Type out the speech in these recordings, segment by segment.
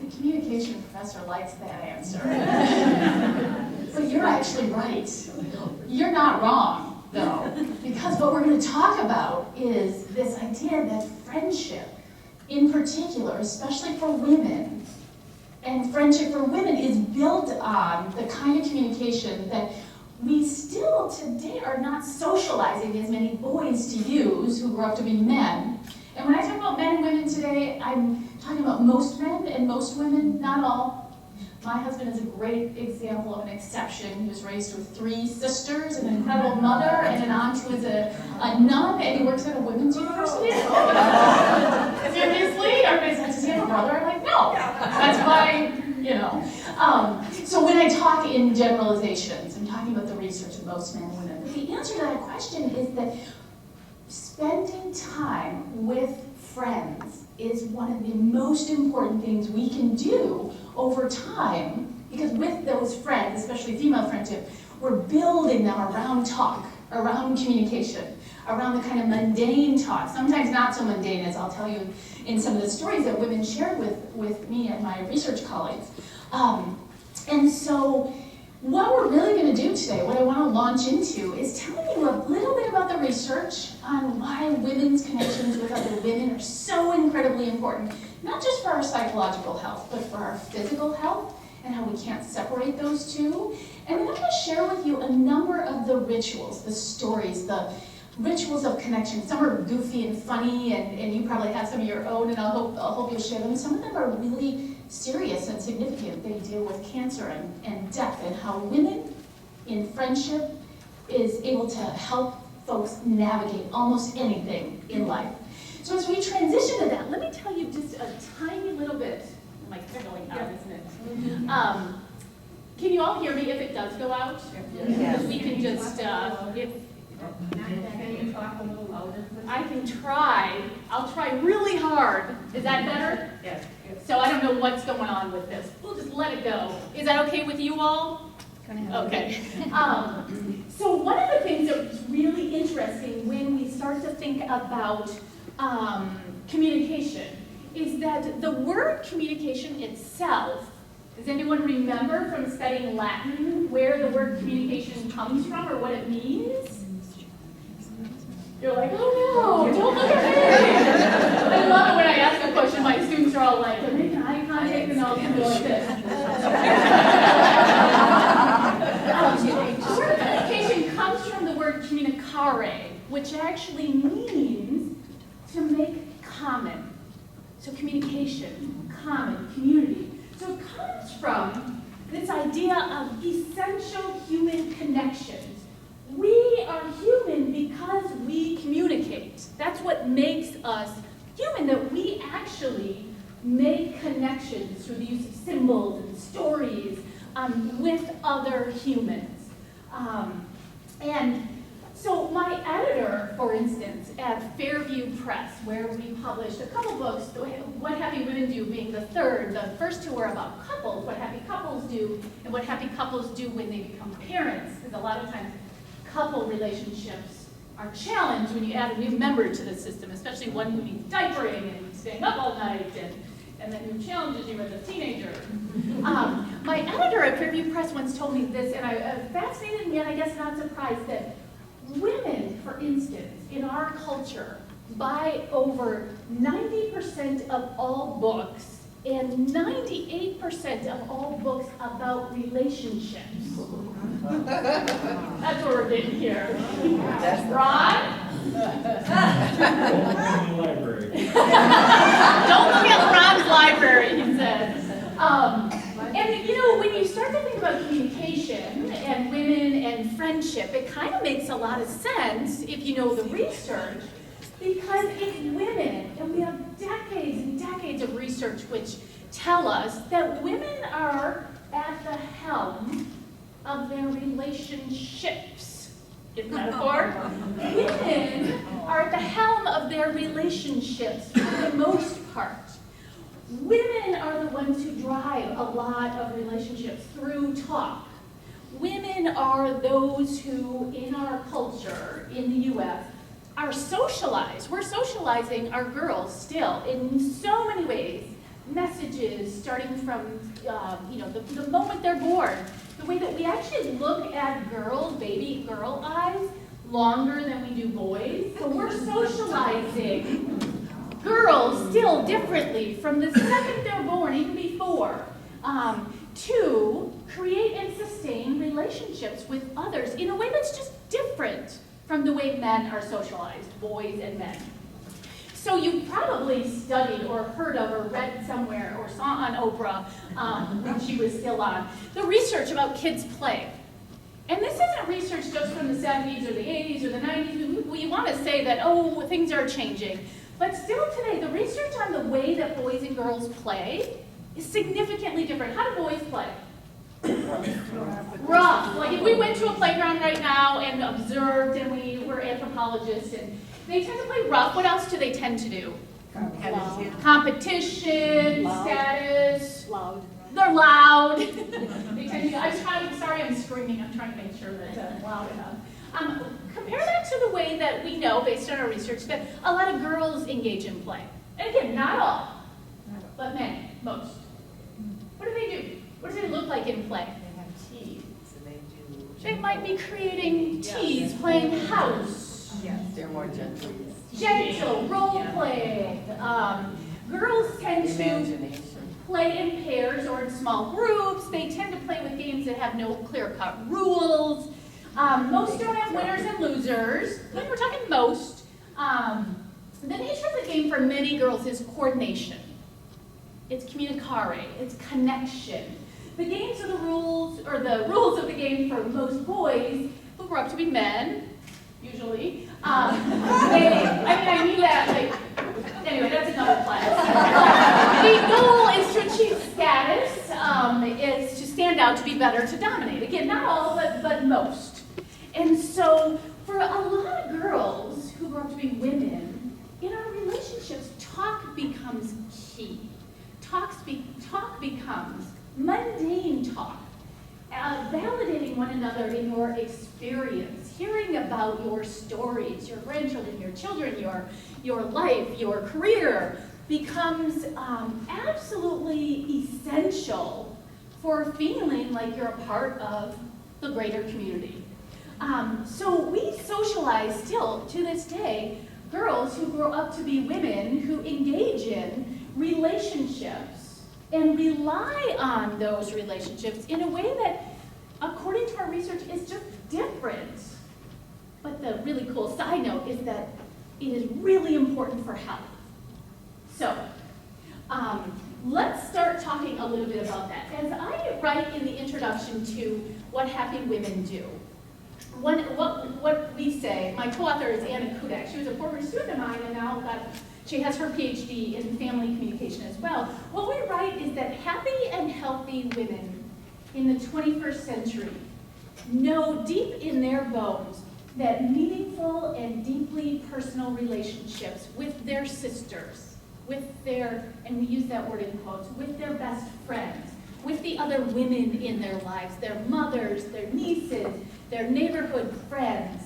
the communication professor likes that answer. But you're actually right. You're not wrong, though, because what we're going to talk about is this idea that friendship, in particular, especially for women, and friendship for women is built on the kind of communication that we still today are not socializing as many boys to use who grew up to be men. And when I talk about men and women today, I'm talking about most men and most women, not all. My husband is a great example of an exception. He was raised with 3 sisters, an incredible mother, and an aunt who is a nun, and he works at a women's university. Seriously? Everybody says, does he have a brother? I'm like, no. That's why, you know. So when I talk in generalizations, I'm talking about the research of most men and women. But the answer to that question is that spending time with friends is one of the most important things we can do over time, because with those friends, especially female friendship, we're building them around talk, around communication, around the kind of mundane talk, sometimes not so mundane as I'll tell you in some of the stories that women shared with me and my research colleagues. And so what we're really going to do today, what I want to launch into, is telling you a little bit about the research on why women's connections with other women are so incredibly important, not just for our psychological health, but for our physical health and how we can't separate those two. And then I'm going to share with you a number of the rituals, the stories, the rituals of connection. Some are goofy and funny, and you probably have some of your own, and I'll hope you'll share them. Some of them are really serious and significant. They deal with cancer and death, and how women in friendship is able to help folks navigate almost anything in life. So as we transition to that, let me tell you just a tiny little bit. My signaling out, isn't it? Can you all hear me if it does go out? Yes. We can just, Can you talk a little louder? I can try. I'll try really hard. Is that better? Yes. So I don't know what's going on with this. We'll just let it go. Is that okay with you all? Okay. So one of the things that's really interesting when we start to think about communication is that the word communication itself, does anyone remember from studying Latin where the word communication comes from or what it means? You're like, oh no, don't look at me. I love it when I ask a question, my students are all like, they're making eye contact and I'll do like this. The word communication comes from the word communicare, which actually means to make common. So communication, common, community. So it comes from this idea of essential human connections. We are human because we communicate. That's what makes us human, that we actually make connections through the use of symbols and stories with other humans. And so my editor, for instance, at Fairview Press, where we published a couple books, What Happy Women Do being the third. The first two are about couples, what happy couples do, and what happy couples do when they become parents. Because a lot of times couple relationships are challenged when you add a new member to the system, especially one who needs diapering and staying up all night, and then who challenges you as a teenager. My editor at Fairview Press once told me this, and I fascinated and yet I guess not surprised, that women, for instance, in our culture, buy over 90% of all books and 98% of all books about relationships. That's what we're getting here. Ron? Library. Don't look at Ron's library, he says. And you know, when you start to think about communication and women and friendship, it kind of makes a lot of sense if you know the research, because it's women, and we have decades and decades of research which tell us that women are at the helm of their relationships. Is metaphor? Women are at the helm of their relationships for the most part. Women are the ones who drive a lot of relationships through talk. Women are those who, in our culture, in the U.S., are socialized. We're socializing our girls still in so many ways messages starting from the moment they're born. The way that we actually look at girls, baby girl eyes, longer than we do boys. So we're socializing girls still differently from the second they're born, even before, to create and sustain relationships with others in a way that's just different from the way men are socialized, boys and men. So you probably studied or heard of or read somewhere or saw on Oprah when she was still on, the research about kids' play. And this isn't research just from the 70s or the 80s or the 90s. We want to say that, oh, things are changing. But still today, the research on the way that boys and girls play is significantly different. How do boys play? Rough. Like if we went to a playground right now and observed, and we were anthropologists, and they tend to play rough. What else do they tend to do? Competition, loud. Status. Loud. They're loud. They tend to, sorry I'm screaming. I'm trying to make sure that I'm loud enough. Compare that to the way that we know, based on our research, that a lot of girls engage in play. And again, not all, but many, most. What do they do? What does it look like in play? They have teas, and they do. They might be creating teas, playing house. Yes, they're more gentle. Gentle, role playing. Girls tend to play in pairs or in small groups. They tend to play with games that have no clear-cut rules. Most don't have winners and losers. When we're talking most, the nature of the game for many girls is coordination. It's communicare, it's connection. The games are the rules of the game for most boys who grow up to be men, usually. I mean that, like, anyway, that's another class. The goal is to achieve status, is to stand out, to be better, to dominate. Again, not all, but most. And so, for a lot of girls who grow up to be women, in our relationships, talk becomes key. Talk becomes mundane talk, validating one another in your experience, hearing about your stories, your grandchildren, your children, your life, your career, becomes absolutely essential for feeling like you're a part of the greater community. So we socialize still, to this day, girls who grow up to be women who engage in relationships and rely on those relationships in a way that, according to our research, is just different. But the really cool side note is that it is really important for health. So, let's start talking a little bit about that. As I write in the introduction to What Happy Women Do, what we say, my co-author is Anna Kudak. She was a former student of mine, and now she has her Ph.D. in family communication as well. What we write is that happy and healthy women in the 21st century know deep in their bones that meaningful and deeply personal relationships with their sisters, and we use that word in quotes, with their best friends, with the other women in their lives, their mothers, their nieces, their neighborhood friends,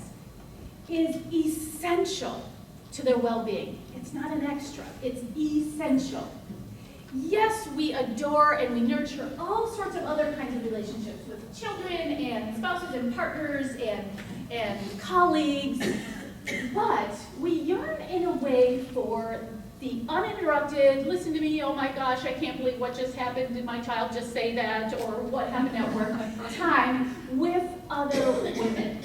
is essential to their well-being. It's not an extra, it's essential. Yes, we adore and we nurture all sorts of other kinds of relationships with children and spouses and partners and colleagues, but we yearn in a way for the uninterrupted, listen to me, oh my gosh, I can't believe what just happened, did my child just say that, or what happened at work, time with other women.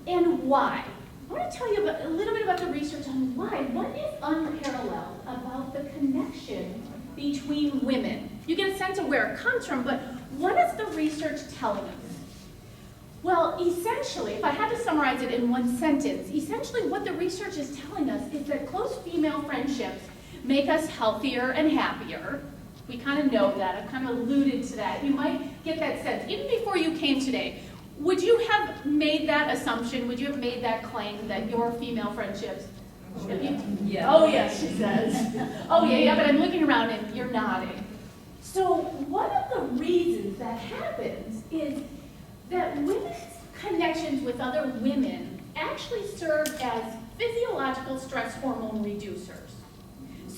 And why? I want to tell you a little bit about the research on why. What is unparalleled about the connection between women? You get a sense of where it comes from, but what is the research telling us? Well, essentially, if I had to summarize it in one sentence, essentially what the research is telling us is that close female friendships make us healthier and happier. We kind of know that. I've kind of alluded to that. You might get that sense. Even before you came today, would you have made that assumption? Would you have made that claim that your female friendships? Yes. Oh, yes, she says. Oh, yeah, but I'm looking around and you're nodding. So one of the reasons that happens is that women's connections with other women actually serve as physiological stress hormone reducers.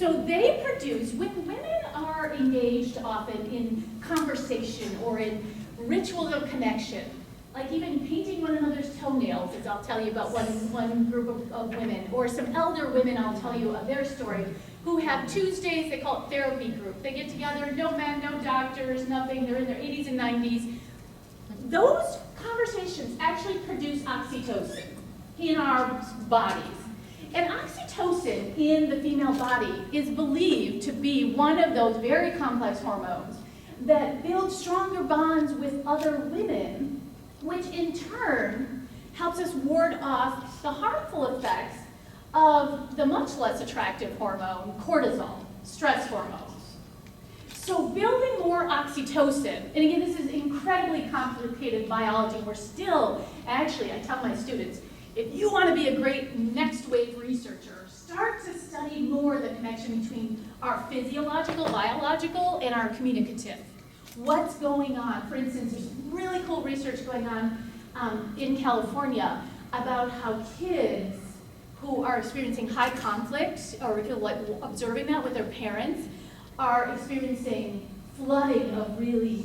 So they produce, when women are engaged often in conversation or in rituals of connection, like even painting one another's toenails, as I'll tell you about one group of women, or some elder women, I'll tell you of their story, who have Tuesdays, they call it therapy group. They get together, no men, no doctors, nothing, they're in their 80s and 90s. Those conversations actually produce oxytocin in our bodies. And oxytocin in the female body is believed to be one of those very complex hormones that build stronger bonds with other women, which in turn helps us ward off the harmful effects of the much less attractive hormone, cortisol, stress hormones. So building more oxytocin, and again, this is incredibly complicated biology. We're still, actually, I tell my students, if you want to be a great next wave researcher, start to study more the connection between our physiological, biological, and our communicative. What's going on? For instance, there's really cool research going on in California about how kids who are experiencing high conflict, or like observing that with their parents, are experiencing flooding of really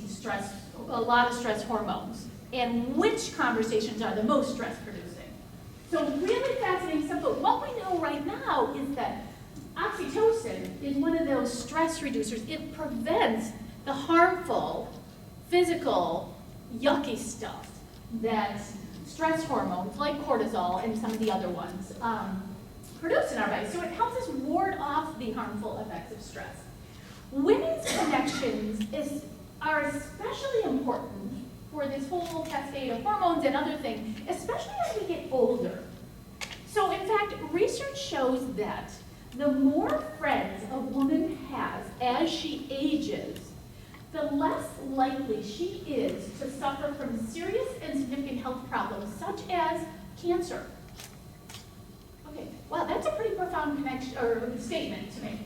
a lot of stress hormones, and which conversations are the most stress producing. So really fascinating stuff, but what we know right now is that oxytocin is one of those stress reducers. It prevents the harmful, physical, yucky stuff that stress hormones like cortisol and some of the other ones produce in our body. So it helps us ward off the harmful effects of stress. Women's connections are especially important for this whole cascade of hormones and other things, especially as we get older. So in fact, research shows that the more friends a woman has as she ages, the less likely she is to suffer from serious and significant health problems, such as cancer. Okay, wow, that's a pretty profound connection or statement to make.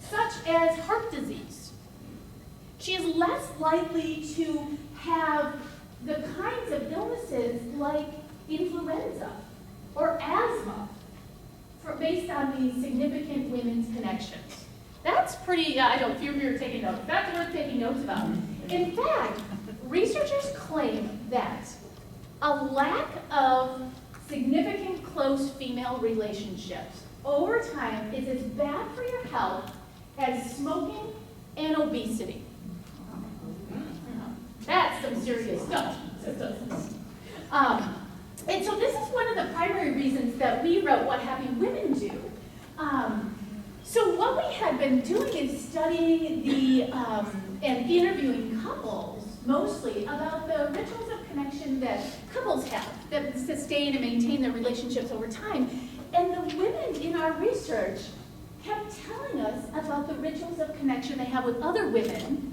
Such as heart disease. She is less likely to have the kinds of illnesses like influenza or asthma based on these significant women's connections. That's pretty, I don't know if you're taking notes, that's worth taking notes about. In fact, researchers claim that a lack of significant close female relationships over time is as bad for your health as smoking and obesity. That's some serious stuff. And so this is one of the primary reasons that we wrote What Happy Women Do. So what we had been doing is studying and interviewing couples, mostly, about the rituals of connection that couples have that sustain and maintain their relationships over time. And the women in our research kept telling us about the rituals of connection they have with other women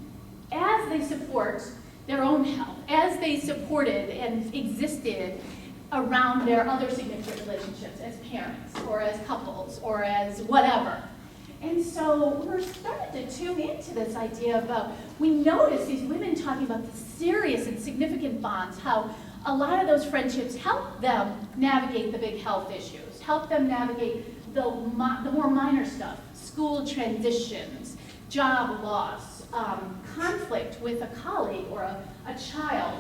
as they support their own health, as they supported and existed around their other significant relationships as parents or as couples or as whatever. And so we're starting to tune into this idea about, we notice these women talking about the serious and significant bonds, how a lot of those friendships help them navigate the big health issues, help them navigate the more minor stuff, school transitions, job loss, conflict with a colleague or a child,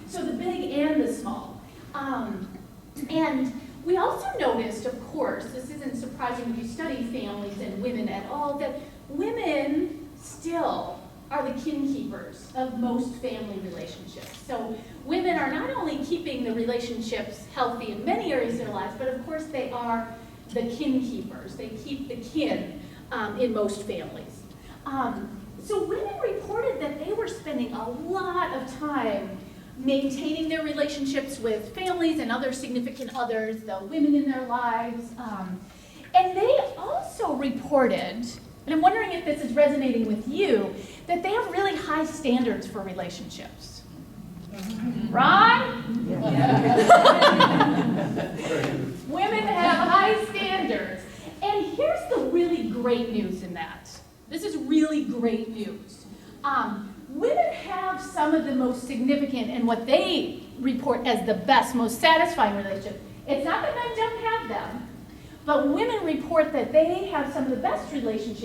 so the big and the small. And we also noticed, of course, this isn't surprising if you study families and women at all, that women still are the kin keepers of most family relationships. So women are not only keeping the relationships healthy in many areas of their lives, but of course they are the kin keepers. They keep the kin in most families. So women reported that they were spending a lot of time maintaining their relationships with families and other significant others, the women in their lives. And they also reported, and I'm wondering if this is resonating with you, that they have really high standards for relationships. Right? Women have high standards. And here's the really great news in that. This is really great news. Women have some of the most significant and what they report as the best, most satisfying relationships. It's not that men don't have them, but women report that they have some of the best relationships